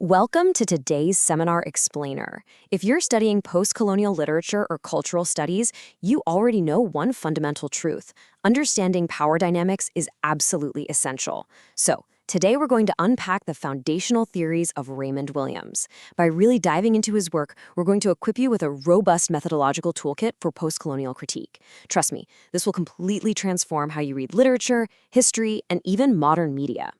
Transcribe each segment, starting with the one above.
Welcome to today's Seminar Explainer. If you're studying postcolonial literature or cultural studies, you already know one fundamental truth. Understanding power dynamics is absolutely essential. So, today we're going to unpack the foundational theories of Raymond Williams. By really diving into his work, we're going to equip you with a robust methodological toolkit for postcolonial critique. Trust me, this will completely transform how you read literature, history, and even modern media.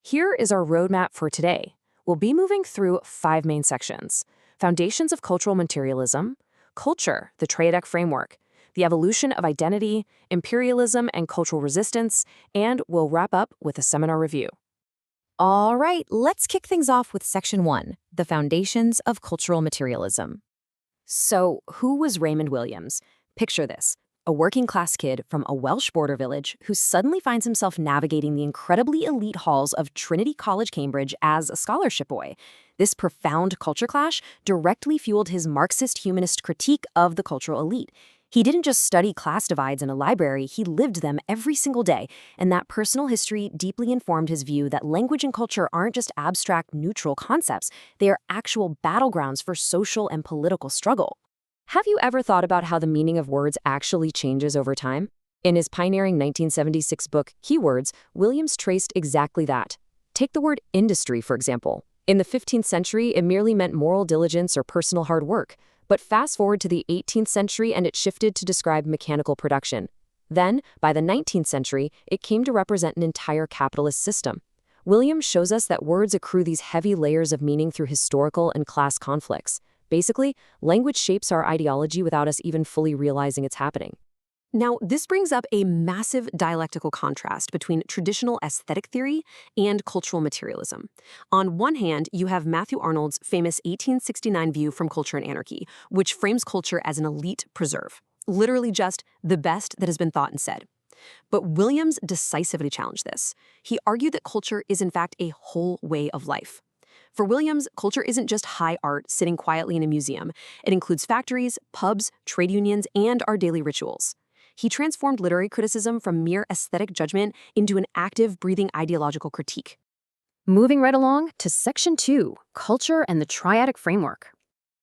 Here is our roadmap for today. We'll be moving through 5 main sections: foundations of cultural materialism, culture, the triadic framework, the evolution of identity, imperialism and cultural resistance, and we'll wrap up with a seminar review. All right, let's kick things off with Section 1, the foundations of cultural materialism. So, who was Raymond Williams? Picture this. A working-class kid from a Welsh border village who suddenly finds himself navigating the incredibly elite halls of Trinity College, Cambridge as a scholarship boy. This profound culture clash directly fueled his Marxist humanist critique of the cultural elite. He didn't just study class divides in a library, he lived them every single day, and that personal history deeply informed his view that language and culture aren't just abstract, neutral concepts, they are actual battlegrounds for social and political struggle. Have you ever thought about how the meaning of words actually changes over time? In his pioneering 1976 book, Keywords, Williams traced exactly that. Take the word industry, for example. In the 15th century, it merely meant moral diligence or personal hard work. But fast forward to the 18th century and it shifted to describe mechanical production. Then, by the 19th century, it came to represent an entire capitalist system. Williams shows us that words accrue these heavy layers of meaning through historical and class conflicts. Basically, language shapes our ideology without us even fully realizing it's happening. Now, this brings up a massive dialectical contrast between traditional aesthetic theory and cultural materialism. On one hand, you have Matthew Arnold's famous 1869 view from Culture and Anarchy, which frames culture as an elite preserve, literally just the best that has been thought and said. But Williams decisively challenged this. He argued that culture is in fact a whole way of life. For Williams, culture isn't just high art sitting quietly in a museum. It includes factories, pubs, trade unions, and our daily rituals. He transformed literary criticism from mere aesthetic judgment into an active, breathing ideological critique. Moving right along to Section 2, culture and the triadic framework.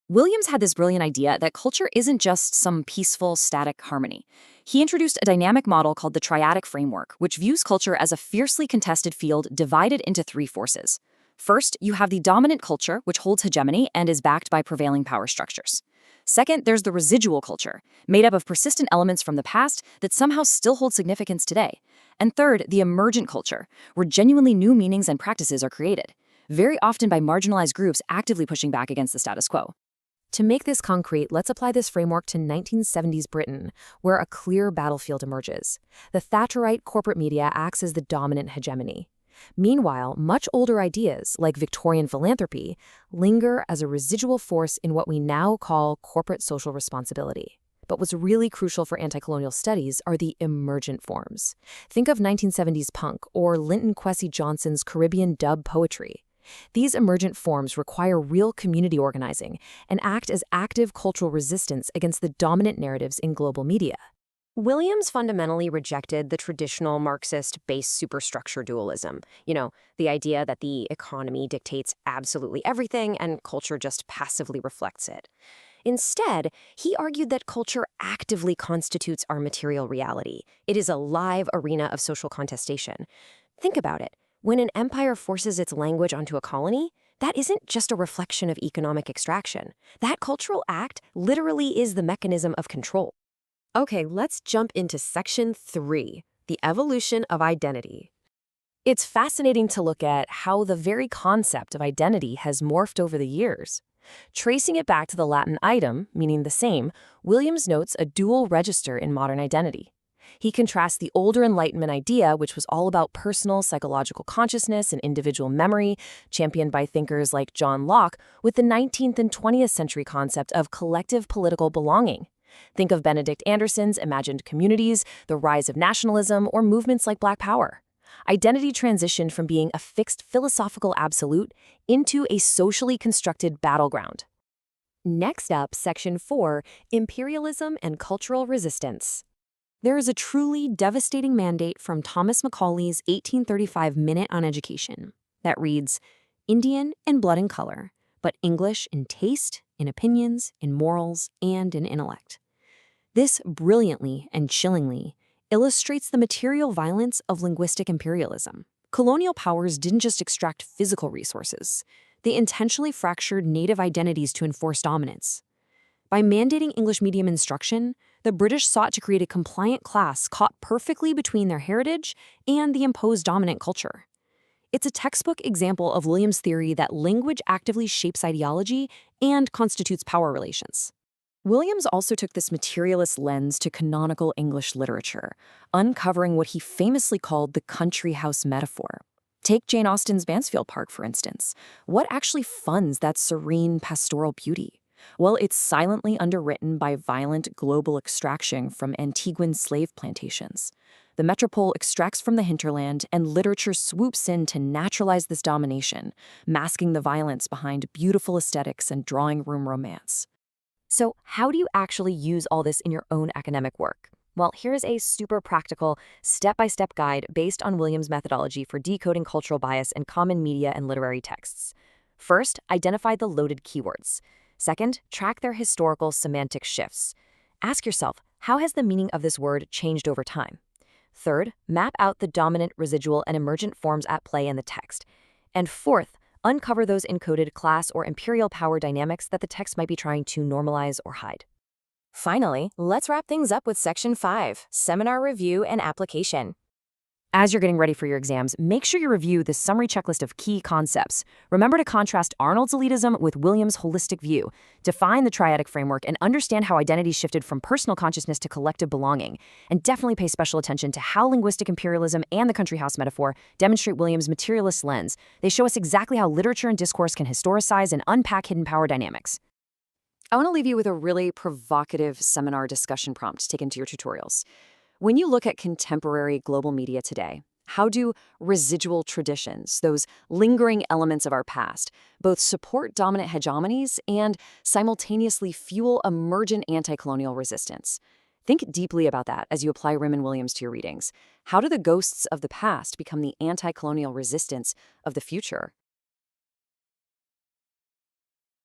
Williams had this brilliant idea that culture isn't just some peaceful, static harmony. He introduced a dynamic model called the triadic framework, which views culture as a fiercely contested field divided into 3 forces. First, you have the dominant culture, which holds hegemony and is backed by prevailing power structures. Second, there's the residual culture, made up of persistent elements from the past that somehow still hold significance today. And third, the emergent culture, where genuinely new meanings and practices are created, very often by marginalized groups actively pushing back against the status quo. To make this concrete, let's apply this framework to 1970s Britain, where a clear battlefield emerges. The Thatcherite corporate media acts as the dominant hegemony. Meanwhile, much older ideas, like Victorian philanthropy, linger as a residual force in what we now call corporate social responsibility. But what's really crucial for anti-colonial studies are the emergent forms. Think of 1970s punk or Linton Kwesi Johnson's Caribbean dub poetry. These emergent forms require real community organizing and act as active cultural resistance against the dominant narratives in global media. Williams fundamentally rejected the traditional Marxist base superstructure dualism. The idea that the economy dictates absolutely everything and culture just passively reflects it. Instead, he argued that culture actively constitutes our material reality. It is a live arena of social contestation. Think about it. When an empire forces its language onto a colony, that isn't just a reflection of economic extraction. That cultural act literally is the mechanism of control. Okay, let's jump into Section 3, the evolution of identity. It's fascinating to look at how the very concept of identity has morphed over the years. Tracing it back to the Latin item, meaning the same, Williams notes a dual register in modern identity. He contrasts the older Enlightenment idea, which was all about personal psychological consciousness and individual memory, championed by thinkers like John Locke, with the 19th and 20th century concept of collective political belonging. Think of Benedict Anderson's imagined communities, the rise of nationalism, or movements like Black Power. Identity transitioned from being a fixed philosophical absolute into a socially constructed battleground. Next up, Section 4, imperialism and cultural resistance. There is a truly devastating mandate from Thomas Macaulay's 1835 Minute on Education that reads, Indian in blood and color, but English in taste, in opinions, in morals, and in intellect. This brilliantly and chillingly illustrates the material violence of linguistic imperialism. Colonial powers didn't just extract physical resources, they intentionally fractured native identities to enforce dominance. By mandating English medium instruction, the British sought to create a compliant class caught perfectly between their heritage and the imposed dominant culture. It's a textbook example of Williams' theory that language actively shapes ideology and constitutes power relations. Williams also took this materialist lens to canonical English literature, uncovering what he famously called the country house metaphor. Take Jane Austen's Mansfield Park, for instance. What actually funds that serene pastoral beauty? Well, it's silently underwritten by violent global extraction from Antiguan slave plantations. The metropole extracts from the hinterland, and literature swoops in to naturalize this domination, masking the violence behind beautiful aesthetics and drawing room romance. So, how do you actually use all this in your own academic work? Well, here's a super practical, step-by-step guide based on Williams' methodology for decoding cultural bias in common media and literary texts. First, identify the loaded keywords. Second, track their historical semantic shifts. Ask yourself, how has the meaning of this word changed over time? Third, map out the dominant, residual, and emergent forms at play in the text. And fourth, uncover those encoded class or imperial power dynamics that the text might be trying to normalize or hide. Finally, let's wrap things up with Section 5, Seminar Review and Application. As you're getting ready for your exams, make sure you review the summary checklist of key concepts. Remember to contrast Arnold's elitism with Williams' holistic view. Define the triadic framework and understand how identity shifted from personal consciousness to collective belonging. And definitely pay special attention to how linguistic imperialism and the country house metaphor demonstrate Williams' materialist lens. They show us exactly how literature and discourse can historicize and unpack hidden power dynamics. I want to leave you with a really provocative seminar discussion prompt to take into your tutorials. When you look at contemporary global media today, how do residual traditions, those lingering elements of our past, both support dominant hegemonies and simultaneously fuel emergent anti-colonial resistance? Think deeply about that as you apply Raymond Williams to your readings. How do the ghosts of the past become the anti-colonial resistance of the future?